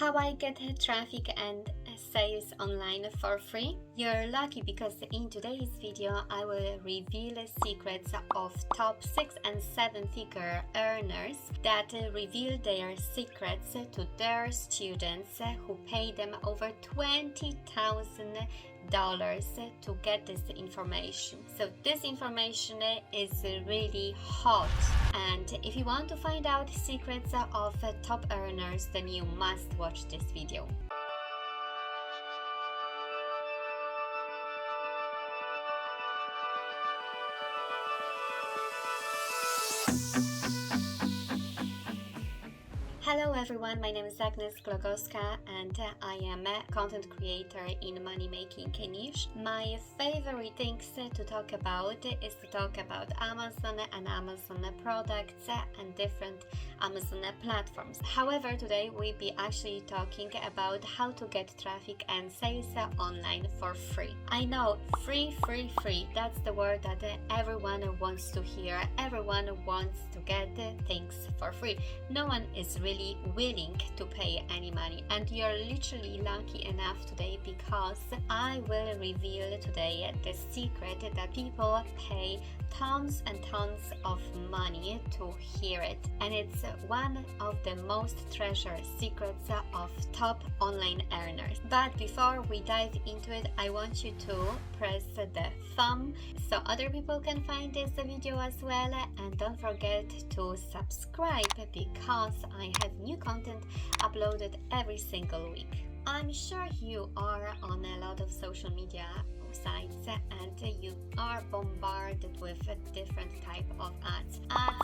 How I get traffic and sales online for free? You're lucky because in today's video I will reveal secrets of top 6 and 7 figure earners that reveal their secrets to their students who pay them over $20,000 to get this information. So this information is really hot, and if you want to find out secrets of top earners, then you must watch this video. Hello everyone, my name is Agnes Glogowska and I am a content creator in money making niche. My favorite things to talk about is to talk about Amazon and Amazon products and different Amazon platforms. However, today we'll be actually talking about how to get traffic and sales online for free. I know, free, that's the word that everyone wants to hear. Everyone wants to get things for free. No one is really willing to pay any money, and you're literally lucky enough today because I will reveal today the secret that people pay tons and tons of money to hear it, and it's one of the most treasured secrets of top online earners. But before we dive into it, I want you to press the thumb so other people can find this video as well, and don't forget to subscribe because I have new content uploaded every single week. I'm sure you are on a lot of social media sites and you are bombarded with a different type of ads. Ads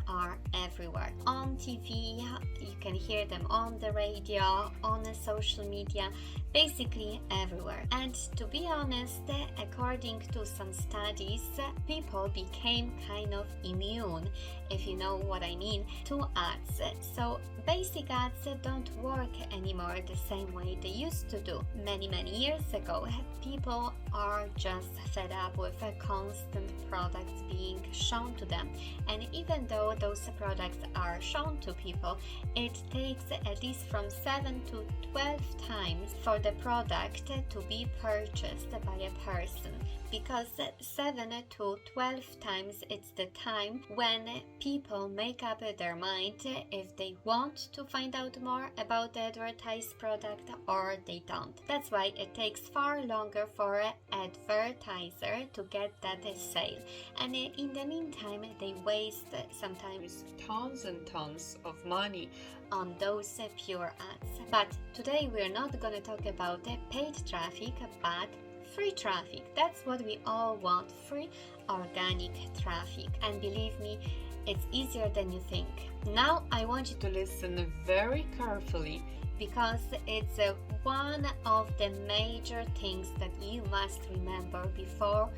are everywhere. On TV, you can hear them on the radio, on the social media, basically everywhere. And to be honest, according to some studies, people became kind of immune, if you know what I mean, to ads. So basic ads don't work anymore the same way they used to do. Many years ago, people are just fed up with constant products being shown to them, and even though those products are shown to people, it takes at least from 7 to 12 times for the product to be purchased by a person, because 7 to 12 times it's the time when people make up their mind if they want to find out more about the advertised product or they don't. That's why it takes far longer for an advertiser to get that sale, and in the meantime they waste sometimes tons and tons of money on those pure ads. But today we're not going to talk about paid traffic but free traffic. That's what we all want, free organic traffic, and believe me, it's easier than you think. Now I want you to listen very carefully because it's one of the major things that you must remember before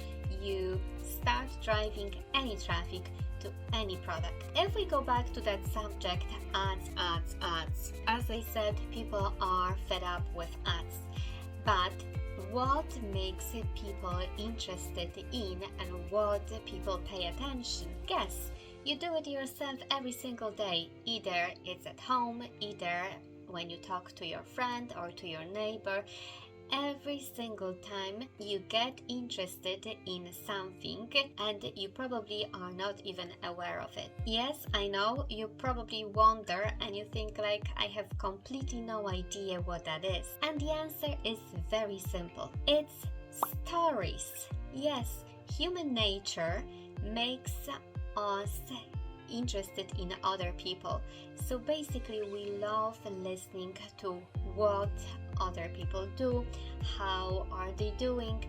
you start driving any traffic to any product. If we go back to that subject, ads. As I said, people are fed up with ads. But what makes people interested in and what people pay attention? Guess. You do it yourself every single day. Either it's at home, either when you talk to your friend or to your neighbor. Every single time you get interested in something and you probably are not even aware of it. Yes, I know, you probably wonder and you think like, I have completely no idea what that is. And the answer is very simple. It's stories. Yes, human nature makes us interested in other people. So basically we love listening to what other people do, how are they doing,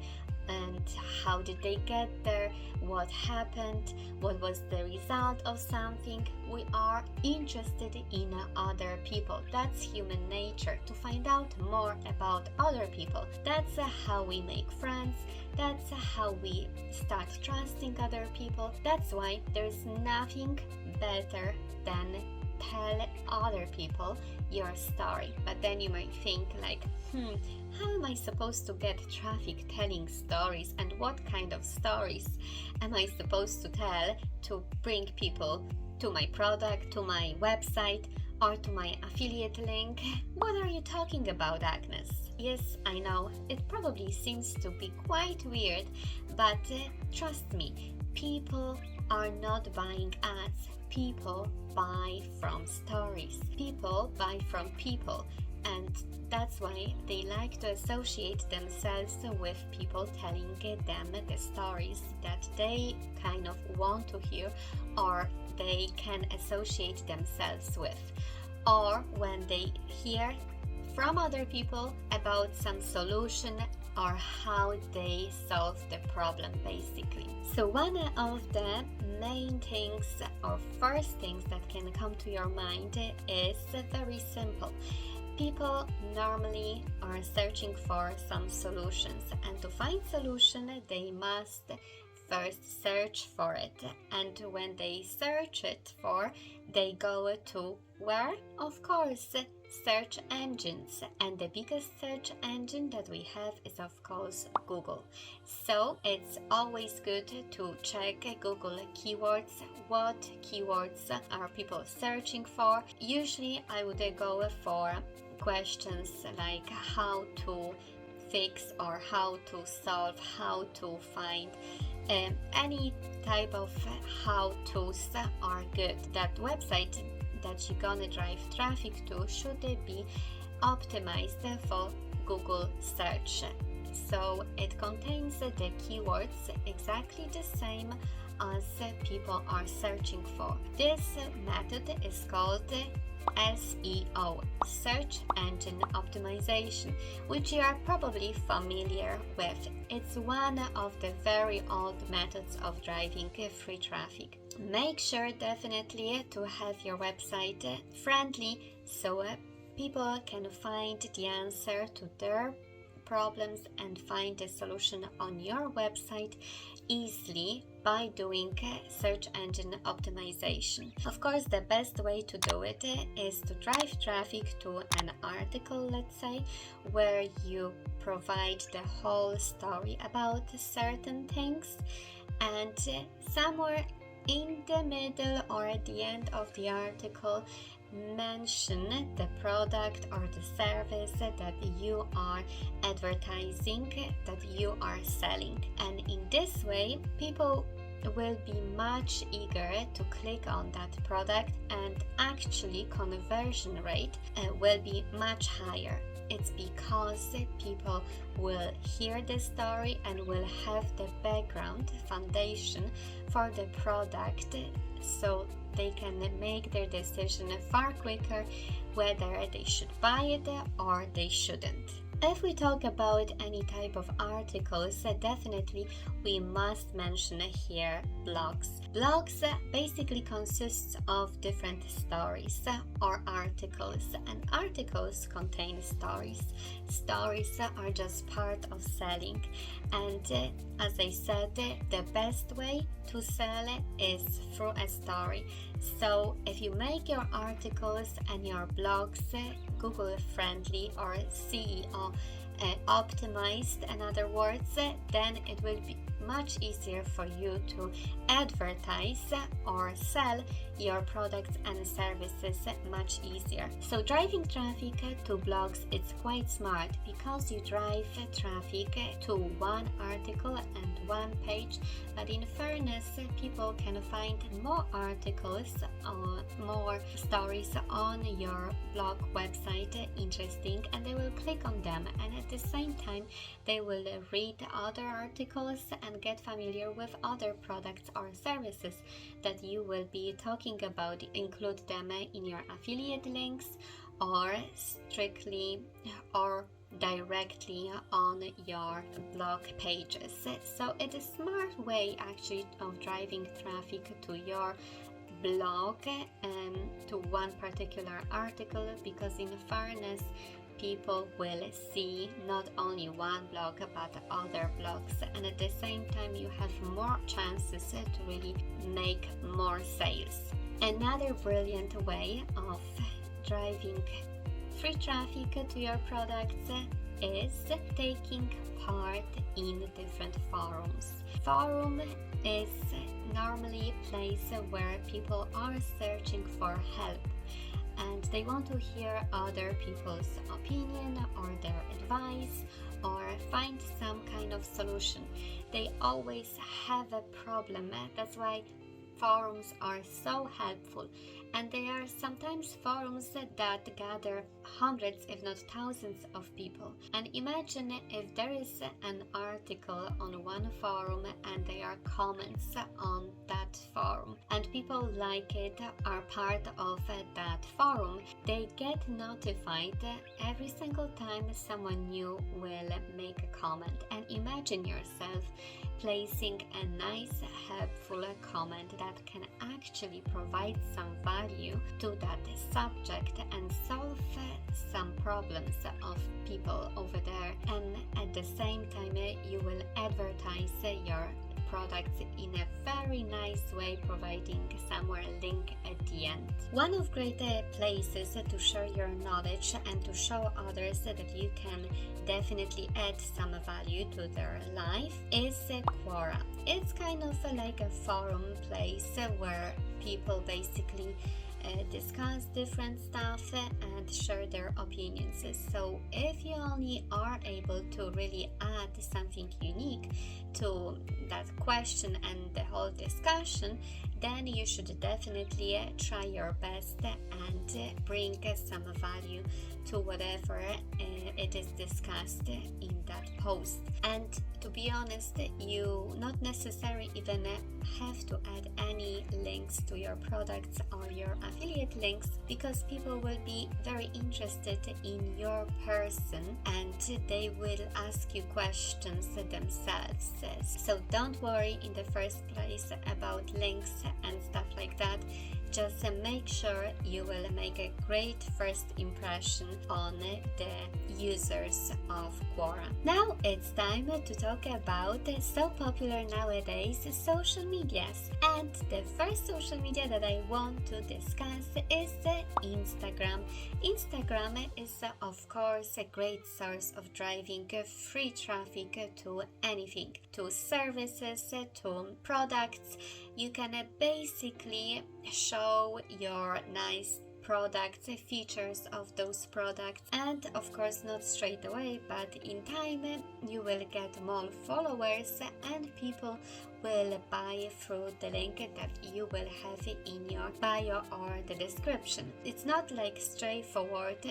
and how did they get there, what happened, what was the result of something. We are interested in other people. That's human nature, to find out more about other people. That's how we make friends. That's how we start trusting other people. That's why there's nothing better than tell other people your story. But then you might think like, how am I supposed to get traffic telling stories, and what kind of stories am I supposed to tell to bring people to my product, to my website, or to my affiliate link. What are you talking about, Agnes? Yes, I know, it probably seems to be quite weird, but trust me, people are not buying ads. People buy from stories. People buy from people, and that's why they like to associate themselves with people telling them the stories that they kind of want to hear or they can associate themselves with. Or when they hear from other people about some solution or how they solve the problem, basically. So one of the main things or first things that can come to your mind is very simple. People normally are searching for some solutions, and to find solution they must first search for it, and when they search it for, they go to where? Of course, search engines, and the biggest search engine that we have is of course Google. So it's always good to check Google keywords. What keywords are people searching for? Usually I would go for questions like how to fix or how to solve, how to find. Any type of how-tos are good. That website that you're gonna drive traffic to should be optimized for Google search. So it contains the keywords exactly the same as people are searching for. This method is called SEO, Search Engine Optimization, which you are probably familiar with. It's one of the very old methods of driving free traffic. Make sure definitely to have your website friendly so people can find the answer to their problems and find a solution on your website easily by doing search engine optimization. Of course, the best way to do it is to drive traffic to an article, let's say, where you provide the whole story about certain things, and somewhere in the middle or at the end of the article mention the product or the service that you are advertising, that you are selling. And in this way, people will be much eager to click on that product, and actually conversion rate will be much higher. It's because people will hear the story and will have the background foundation for the product, so they can make their decision far quicker whether they should buy it or they shouldn't. If we talk about any type of articles, definitely we must mention here blogs. Blogs basically consists of different stories or articles, and articles contain stories. Stories are just part of selling, and as I said, the best way to sell is through a story. So if you make your articles and your blogs Google friendly or SEO optimized, in other words, then it will be much easier for you to advertise or sell your products and services much easier. So driving traffic to blogs, it's quite smart because you drive traffic to one article and one page, but in fairness, people can find more articles or more stories on your blog website interesting, and they will click on them, and at the same time they will read other articles and get familiar with other products or services that you will be talking about. Include them in your affiliate links or strictly or directly on your blog pages. So it's a smart way actually of driving traffic to your blog to one particular article, because in fairness, people will see not only one blog but other blogs, and at the same time you have more chances to really make more sales. Another brilliant way of driving free traffic to your products is taking part in different forums. Forum is normally a place where people are searching for help, and they want to hear other people's opinion or their advice or find some kind of solution. They always have a problem. That's why forums are so helpful, and they are sometimes forums that gather hundreds if not thousands of people. And imagine if there is an article on one forum and there are comments on that forum and people like it, are part of that forum, they get notified every single time someone new will make a comment. And imagine yourself placing a nice helpful comment that can actually provide some value to that subject and solve some problems of people over there, and at the same time you will advertise your products in a very nice way, providing somewhere a link at the end. One of great places to share your knowledge and to show others that you can definitely add some value to their life is Quora. It's kind of like a forum place where people basically discuss different stuff and share their opinions. So if you only are able to really add something unique to that question and the whole discussion, then you should definitely try your best and bring some value to whatever it is discussed in that post. And to be honest, you not necessarily even have to add any links to your products or your affiliate links, because people will be very interested in your person and they will ask you questions themselves. So don't worry in the first place about links and stuff like that. Just make sure you will make a great first impression on the users of Quora. Now it's time to talk about so popular nowadays social medias. And the first social media that I want to discuss is Instagram. Instagram is of course a great source of driving free traffic to anything, to services, to products. You can basically show your nice products, features of those products, and of course not straight away, but in time you will get more followers and people will buy through the link that you will have in your bio or the description. It's not like straightforward,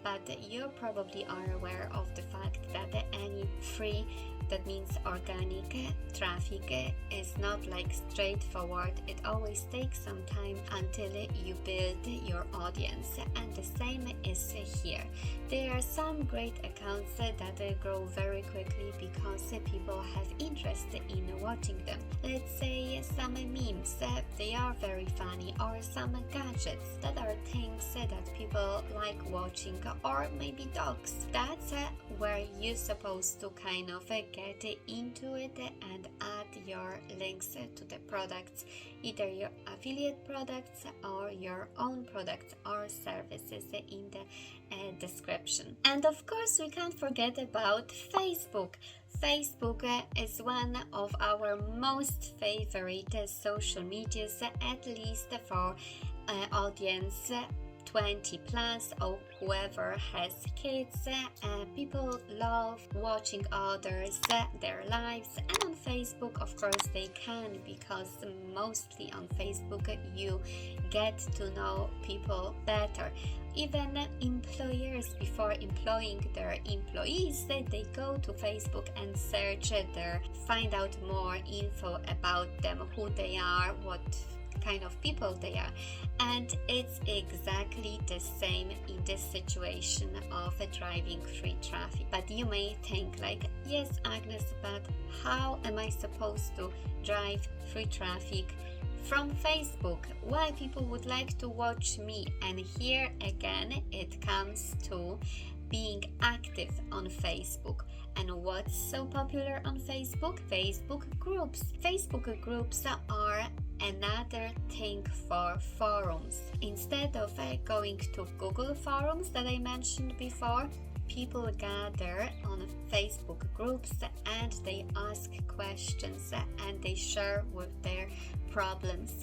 but you probably are aware of the fact that any free, that means organic traffic, is not like straightforward. It always takes some time until you build your audience, and the same is here. There are some great accounts that grow very quickly because people have interest in watching them. Let's say some memes, they are very funny, or some gadgets that are things that people like watching, or maybe dogs. That's where you're supposed to kind of get into it and add your links to the products, either your affiliate products or your own products or services in the description. And of course we can't forget about Facebook. Facebook is one of our most favorite social medias, at least for audience 20 plus or whoever has kids. People love watching others, their lives, and on Facebook of course they can, because mostly on Facebook you get to know people better. Even employers, before employing their employees, they go to Facebook and search find out more info about them, who they are, what kind of people they are. And it's exactly the same in this situation of driving free traffic. But you may think like, yes Agnes, but how am I supposed to drive free traffic from Facebook? Why people would like to watch me? And here again it comes to being active on Facebook. And what's so popular on Facebook? Facebook groups. Facebook groups are another thing for forums. Instead of going to Google forums that I mentioned before, people gather on Facebook groups and they ask questions and they share with their problems,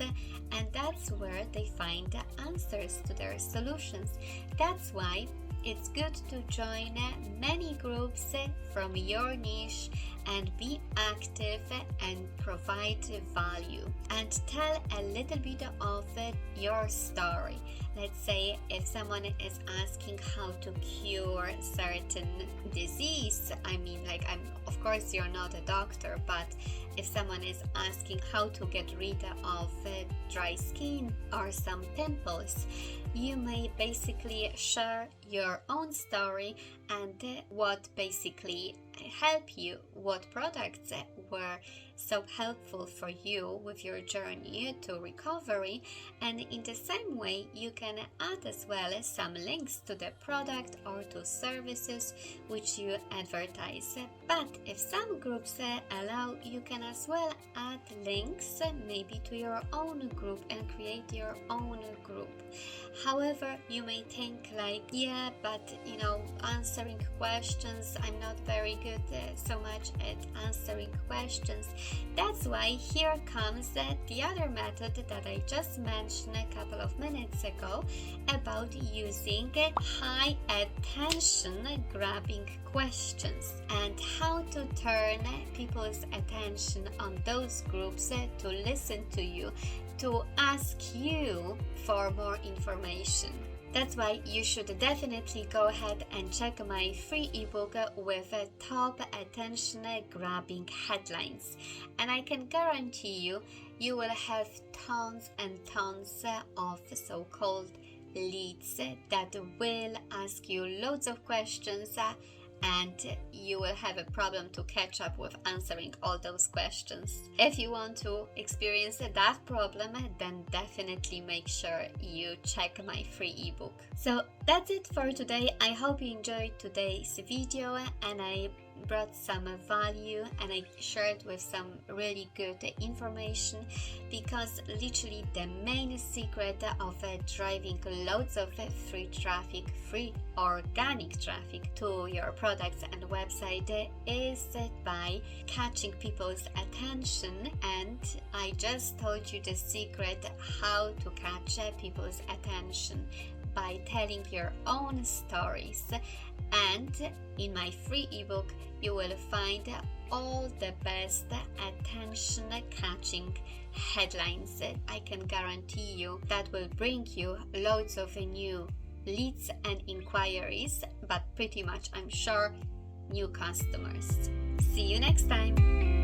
and that's where they find answers to their solutions. That's why it's good to join many groups from your niche and be active and provide value and tell a little bit of your story. Let's say if someone is asking how to cure certain disease, of course you're not a doctor, but if someone is asking how to get rid of dry skin or some pimples, you may basically share your own story and what basically help you, what products were so helpful for you with your journey to recovery, and in the same way you can add as well some links to the product or to services which you advertise. But if some groups allow, you can as well add links maybe to your own group and create your own group. However, you may think like, yeah, but answering questions, I'm not very good so much at answering questions. That's why here comes the other method that I just mentioned a couple of minutes ago about using high attention grabbing questions and how to turn people's attention on those groups to listen to you, to ask you for more information. That's why you should definitely go ahead and check my free ebook with top attention grabbing headlines. And I can guarantee you, you will have tons and tons of so-called leads that will ask you loads of questions, and you will have a problem to catch up with answering all those questions. If you want to experience that problem, then definitely make sure you check my free ebook. So that's it for today. I hope you enjoyed today's video and I brought some value and I shared with some really good information, because literally the main secret of driving loads of free traffic, free organic traffic to your products and website is by catching people's attention. And I just told you the secret how to catch people's attention by telling your own stories. And in my free ebook you will find all the best attention catching headlines. I can guarantee you that will bring you loads of new leads and inquiries, but pretty much I'm sure new customers. See you next time.